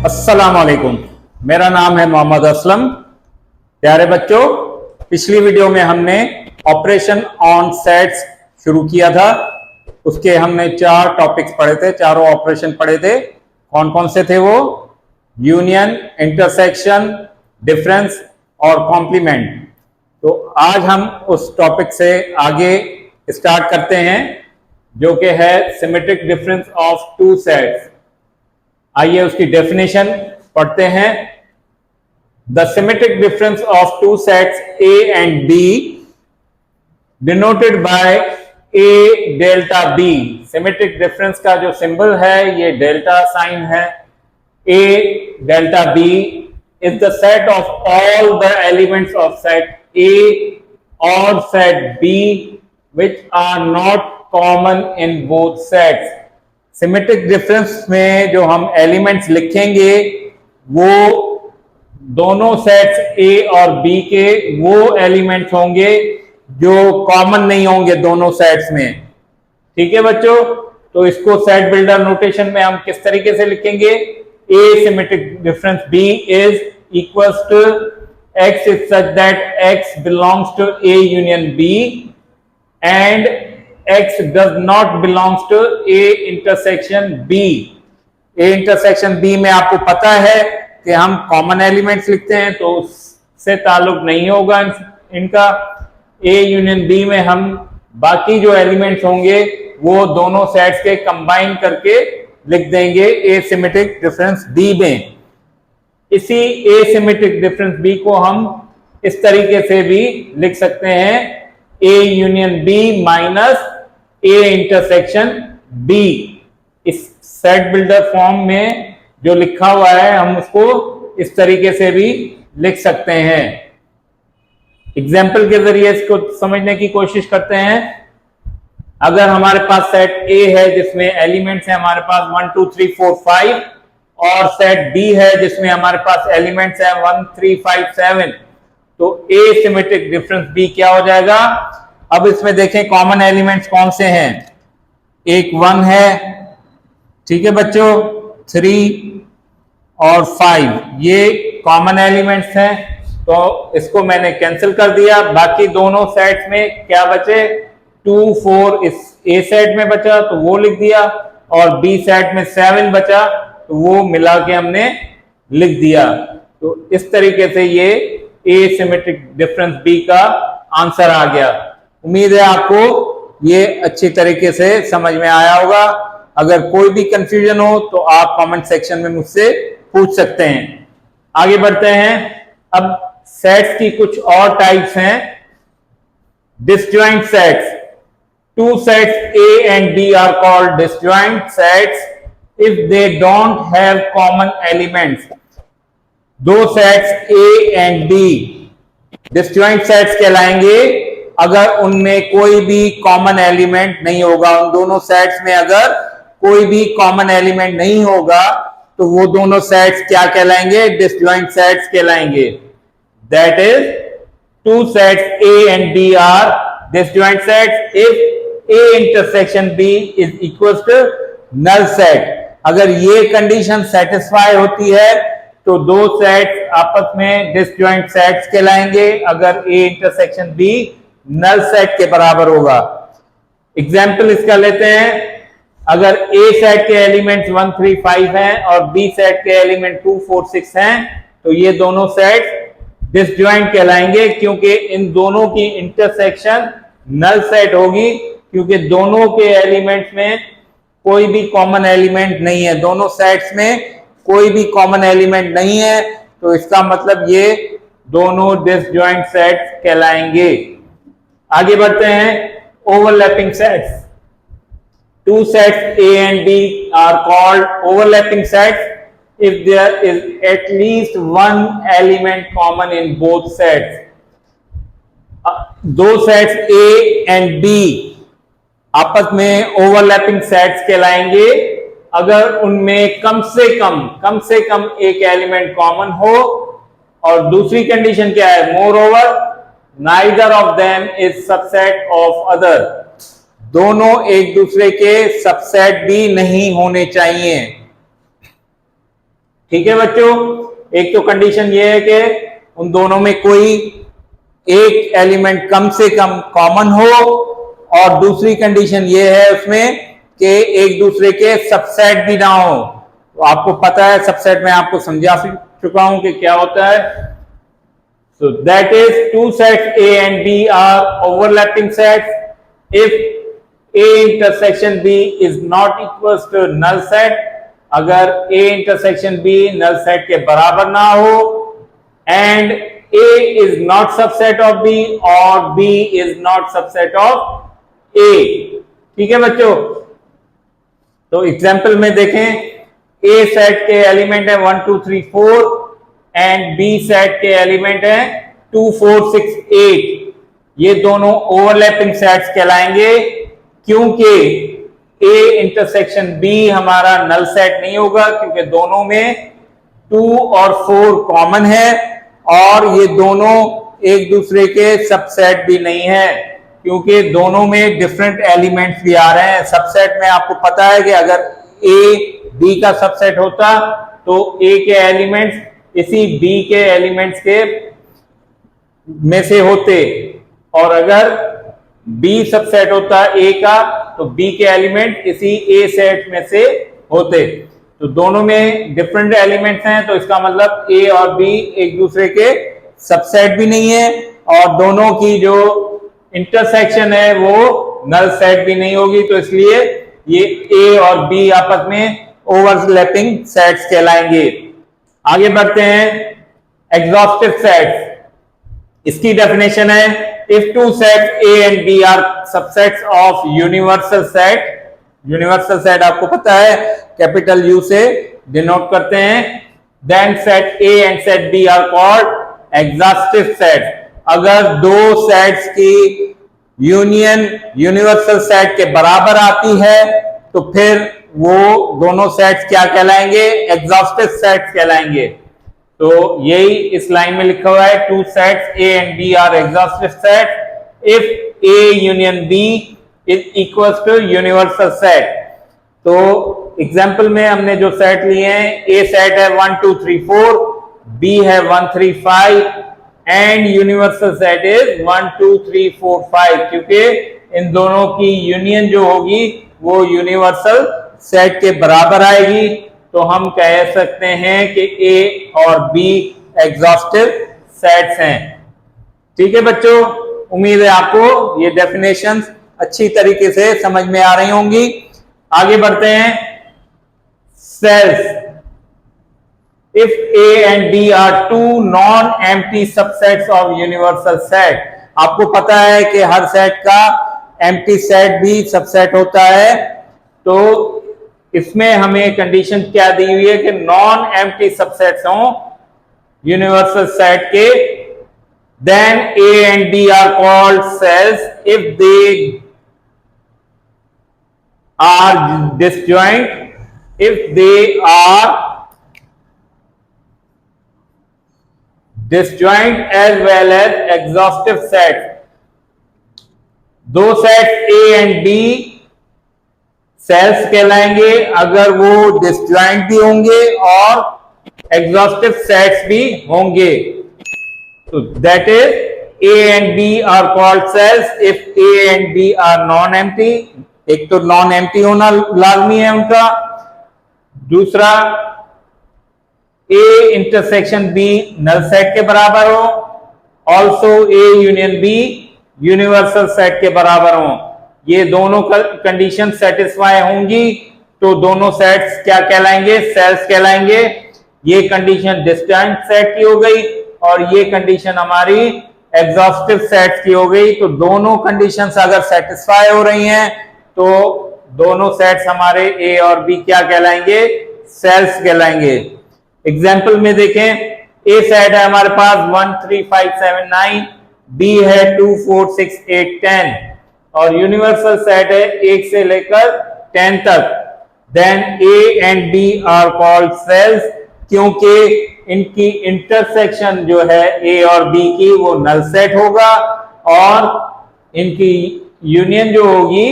अस्सलाम वालेकुम। मेरा नाम है मोहम्मद असलम। प्यारे बच्चों, पिछली वीडियो में हमने ऑपरेशन ऑन सेट्स शुरू किया था। उसके हमने 4 टॉपिक्स पढ़े थे, चारों ऑपरेशन पढ़े थे। कौन कौन से थे वो? यूनियन, इंटरसेक्शन, डिफरेंस और कॉम्प्लीमेंट। तो आज हम उस टॉपिक से आगे स्टार्ट करते हैं, जो कि है symmetric difference of two sets. आइए उसकी डेफिनेशन पढ़ते हैं। The symmetric difference of two sets A and B denoted by A delta B. Symmetric difference का जो सिंबल है ये डेल्टा साइन है। A delta B is the set of all the elements of set A और set B which are not common in both sets. Symmetric difference में जो हम elements लिखेंगे वो दोनों सेट्स ए और बी के वो एलिमेंट्स होंगे जो कॉमन नहीं होंगे दोनों सेट्स में। ठीक है बच्चों, तो इसको सेट बिल्डर नोटेशन में हम किस तरीके से लिखेंगे? A symmetric difference B is equals to x is such that x belongs to A union B and X does not belongs to A intersection B। A intersection B में आपको पता है कि हम कॉमन एलिमेंट्स लिखते हैं तो उससे ताल्लुक नहीं होगा इनका। A यूनियन B में हम बाकी जो एलिमेंट्स होंगे वो दोनों सेट्स के कंबाइन करके लिख देंगे ए सिमेट्रिक डिफरेंस B में। इसी ए सिमेट्रिक डिफरेंस B को हम इस तरीके से भी लिख सकते हैं, A union B minus A intersection B. इस सेट बिल्डर फॉर्म में जो लिखा हुआ है हम उसको इस तरीके से भी लिख सकते हैं। एग्जाम्पल के जरिए इसको समझने की कोशिश करते हैं। अगर हमारे पास सेट ए है जिसमें एलिमेंट्स हैं हमारे पास 1 2 3 4 5 और सेट बी है जिसमें हमारे पास एलिमेंट्स हैं 1 3 5 7, तो ए सिमेट्रिक डिफरेंस बी क्या हो जाएगा? अब इसमें देखें कॉमन एलिमेंट्स कौन से हैं। एक 1 है, ठीक है बच्चों, 3 और 5 ये कॉमन एलिमेंट्स हैं, तो इसको मैंने कैंसिल कर दिया। बाकी दोनों सेट्स में क्या बचे? 2 4 इस ए सेट में बचा तो वो लिख दिया और बी सेट में 7 बचा तो वो मिला के हमने लिख दिया। तो इस तरीके से ये ए सिमेट्रिक डिफरेंस बी का आंसर आ गया। उम्मीद है आपको ये अच्छी तरीके से समझ में आया होगा। अगर कोई भी कंफ्यूजन हो तो आप कमेंट सेक्शन में मुझसे पूछ सकते हैं। आगे बढ़ते हैं। अब सेट्स की कुछ और टाइप्स हैं। Disjoint sets. Two sets A and B are called disjoint sets if they don't have common elements. दो sets A and B disjoint sets कहलाएंगे अगर उनमें कोई भी कॉमन एलिमेंट नहीं होगा। उन दोनों सेट्स में अगर कोई भी कॉमन एलिमेंट नहीं होगा तो वो दोनों सेट्स क्या कहलाएंगे? डिसजॉइंट सेट्स कहलाएंगे। That is two sets A and B are disjoint sets if A intersection B is equal to null set. अगर ये कंडीशन सेटिस्फाई होती है तो दो सेट्स आपस में डिसजॉइंट सेट्स कहलाएंगे अगर A intersection B null set के बराबर होगा। एग्जाम्पल इसका लेते हैं। अगर ए सेट के एलिमेंट्स 1 3 5 हैं और बी सेट के एलिमेंट 2 4 6 हैं तो ये दोनों सेट डिसजॉइंट कहलाएंगे क्योंकि इन दोनों की इंटरसेक्शन नल सेट होगी, क्योंकि दोनों के एलिमेंट्स में कोई भी कॉमन एलिमेंट नहीं है। दोनों सेट्स में कोई भी कॉमन एलिमेंट नहीं है तो इसका मतलब ये दोनों डिसजॉइंट सेट्स कहलाएंगे। आगे बढ़ते हैं। Overlapping sets. Two sets A and B are called overlapping sets if there is at least one element common in both sets. दो सेट्स ए एंड बी आपस में ओवरलैपिंग सेट्स कहलाएंगे अगर उनमें कम से कम एक एलिमेंट कॉमन हो। और दूसरी कंडीशन क्या है? More over neither of them is subset of other. दोनों एक दूसरे के सबसेट भी नहीं होने चाहिए। ठीक है बच्चों, एक तो कंडीशन ये है कि उन दोनों में कोई एक एलिमेंट कम से कम कॉमन हो, और दूसरी कंडीशन ये है उसमें कि एक दूसरे के सबसेट भी ना हो। तो आपको पता है सबसेट में आपको समझा चुका हूं कि क्या होता है। So that is two sets A and B are overlapping sets if A intersection B is not equals to null set। अगर A intersection B null set के बराबर ना हो, and A is not subset of B और B is not subset of A। ठीक है बच्चों, तो एग्जाम्पल में देखें, A सेट के एलिमेंट है 1 2 3 4 एंड B सेट के एलिमेंट है 2 4 6 8। ये दोनों ओवरलैपिंग सेट्स कहलाएंगे, क्योंकि A इंटरसेक्शन B हमारा नल सेट नहीं होगा, क्योंकि दोनों में 2 और 4 कॉमन है, और ये दोनों एक दूसरे के सबसेट भी नहीं है, क्योंकि दोनों में डिफरेंट एलिमेंट्स भी आ रहे हैं। सबसेट में आपको पता है कि अगर A B का सबसेट होता तो A के एलिमेंट्स इसी B के एलिमेंट्स के में से होते, और अगर B सबसेट होता A का तो B के एलिमेंट इसी A सेट में से होते। तो दोनों में डिफरेंट एलिमेंट्स हैं, तो इसका मतलब A और B एक दूसरे के सबसेट भी नहीं है, और दोनों की जो इंटरसेक्शन है वो नल सेट भी नहीं होगी। तो इसलिए ये A और B आपस में ओवरलैपिंग सेट्स कहलाएंगे। आगे बढ़ते हैं, एग्जॉस्टिव सेट्स। इसकी डेफिनेशन है, if two sets A and B are subsets of universal set. Universal set आपको पता है कैपिटल U से डिनोट करते हैं। Then set A and set B are called exhaustive set. अगर दो सेट्स की यूनियन यूनिवर्सल सेट के बराबर आती है तो फिर वो दोनों सेट्स क्या कहलाएंगे? एग्जॉस्टिव सेट्स कहलाएंगे। तो यही इस लाइन में लिखा हुआ है, two sets A and B are exhaustive set if A union B is equals to universal set. तो एग्जाम्पल में हमने जो सेट लिए हैं, A सेट है 1 2 3 4, B है 1 3 5 एंड यूनिवर्सल सेट इज 1 2 3 4 5, क्योंकि इन दोनों की यूनियन जो होगी वो यूनिवर्सल सेट के बराबर आएगी। तो हम कह सकते हैं कि A और B एग्जॉस्टिव सेट्स हैं। ठीक है बच्चों, उम्मीद है आपको ये डेफिनेशंस अच्छी तरीके से समझ में आ रही होंगी। आगे बढ़ते हैं, sales. If A and B are two non-empty subsets of universal set, आपको पता है कि हर सेट का एम्प्टी सेट भी सबसेट होता है। तो इसमें हमें कंडीशन क्या दी हुई है कि नॉन एम्प्टी सबसेट्स हों यूनिवर्सल सेट के, then A and B are called cells if they are disjoint, if they are disjoint as well as exhaustive sets। दो set A and B sets कहलाएंगे अगर वो डिसजॉइंट भी होंगे और exhaustive sets भी होंगे। तो that is A and B are called cells if A and B are non empty. एक तो नॉन एम्प्टी होना लाजमी है उनका, दूसरा A intersection B null set के बराबर हो, also A union B universal set के बराबर हो। ये दोनों कंडीशन सेटिस्फाई होंगी तो दोनों सेट्स क्या कहलाएंगे? सेल्स कहलाएंगे। ये कंडीशन डिस्जॉइंट सेट की हो गई और ये कंडीशन हमारी एग्जॉस्टिव सेट्स की हो गई। तो दोनों कंडीशंस अगर सेटिस्फाई हो रही हैं तो दोनों सेट्स हमारे A और B क्या कहलाएंगे? सेल्स कहलाएंगे। एग्जाम्पल में देखें, A सेट है हमारे पास 1 3 5 7 9, B है 2 4 6 8 10 और यूनिवर्सल सेट है 1 से लेकर 10 तक। Then A and B are called cells, क्योंकि इनकी इंटरसेक्शन जो है A और B की वो नल सेट होगा और इनकी यूनियन जो होगी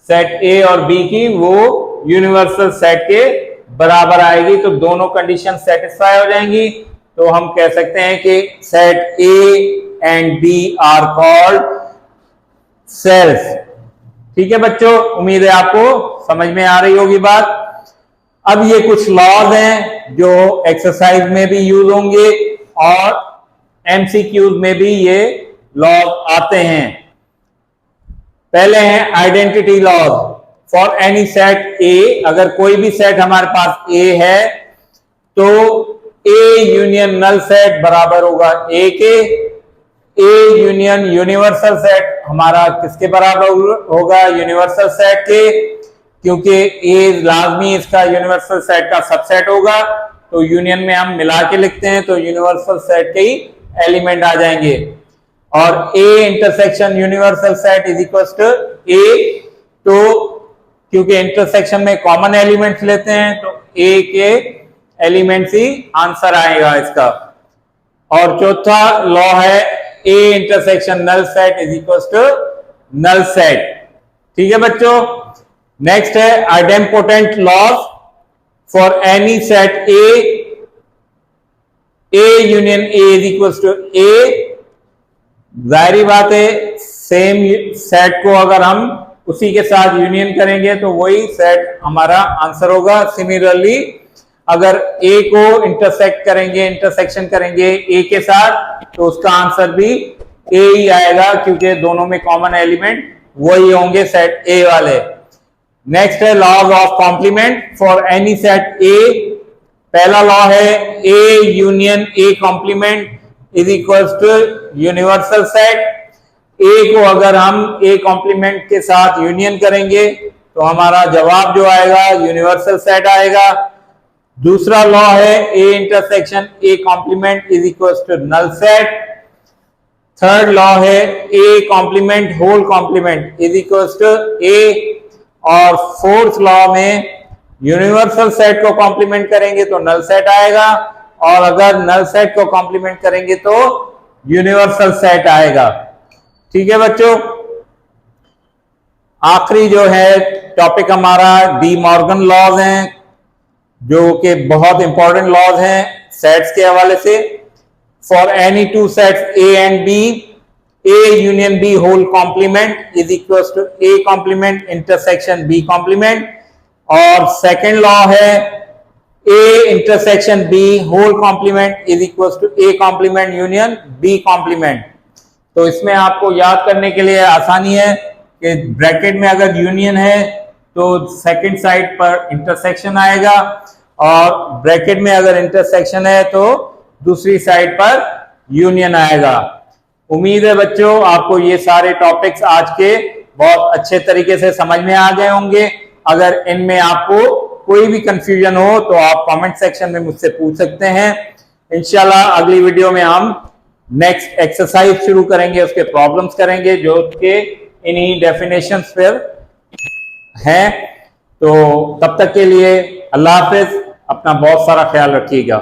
सेट A और B की वो यूनिवर्सल सेट के बराबर आएगी तो दोनों कंडीशन सेटिस्फाई हो जाएंगी। तो हम कह सकते हैं कि set A and B are called cells. ठीक है बच्चों, उम्मीद है आपको समझ में आ रही होगी बात। अब ये कुछ लॉज हैं जो एक्सरसाइज में भी यूज होंगे और एमसीक्यूज में भी ये लॉज आते हैं। पहले हैं identity laws for any set A. अगर कोई भी सेट हमारे पास ए है तो ए यूनियन नल सेट बराबर होगा ए के। ए यूनियन यूनिवर्सल सेट हमारा किसके बराबर होगा? यूनिवर्सल सेट के, क्योंकि ए लाजमी इसका यूनिवर्सल सेट का सबसेट होगा। तो यूनियन में हम मिला के लिखते हैं तो यूनिवर्सल सेट के ही एलिमेंट आ जाएंगे। और A intersection universal set is equal to A. तो क्योंकि इंटरसेक्शन में कॉमन एलिमेंट्स लेते हैं तो ए के एलिमेंट्स ही आंसर आएगा इसका। और चौथा लॉ है A intersection null set is equal to null set. ठीक है बच्चों, नेक्स्ट है idempotent laws for any set A union A is equal to A. जाहिर बात है सेम सेट को अगर हम उसी के साथ यूनियन करेंगे तो वही सेट हमारा आंसर होगा। सिमिलरली अगर ए को इंटरसेक्ट करेंगे, इंटरसेक्शन करेंगे ए के साथ तो उसका आंसर भी ए ही आएगा, क्योंकि दोनों में कॉमन एलिमेंट वही होंगे सेट ए वाले। नेक्स्ट है laws of complement for any set A. पहला लॉ है A union A complement is equal to universal set. A को अगर हम ए कॉम्प्लीमेंट के साथ यूनियन करेंगे तो हमारा जवाब जो आएगा यूनिवर्सल सेट आएगा। दूसरा लॉ है A intersection A complement is equal to null set. Third law है A complement whole complement is equal to A. और फोर्थ लॉ में यूनिवर्सल सेट को कॉम्प्लीमेंट करेंगे तो नल सेट आएगा, और अगर नल सेट को कॉम्प्लीमेंट करेंगे तो यूनिवर्सल सेट आएगा। ठीक है बच्चों, आखिरी जो है टॉपिक हमारा डी मॉर्गन लॉज हैं, जो कि बहुत इंपॉर्टेंट लॉज हैं सेट्स के हवाले से। For any two sets A and B, A union B whole complement is equal to A complement intersection B complement. और सेकेंड लॉ है A intersection B whole complement is equal to A complement union B complement. तो इसमें आपको याद करने के लिए आसानी है कि ब्रैकेट में अगर यूनियन है तो सेकंड साइड पर इंटरसेक्शन आएगा, और ब्रैकेट में अगर इंटरसेक्शन है तो दूसरी साइड पर यूनियन आएगा। उम्मीद है बच्चों आपको ये सारे टॉपिक्स आज के बहुत अच्छे तरीके से समझ में आ गए होंगे। अगर इनमें आपको कोई भी कंफ्यूजन हो तो आप कमेंट सेक्शन में मुझसे पूछ सकते हैं। इंशाल्लाह अगली वीडियो में हम नेक्स्ट एक्सरसाइज शुरू करेंगे, उसके प्रॉब्लम्स करेंगे जो कि इन्हीं डेफिनेशंस पर हैं। तो तब तक के लिए अल्लाह हाफिज, अपना बहुत सारा ख्याल रखिएगा।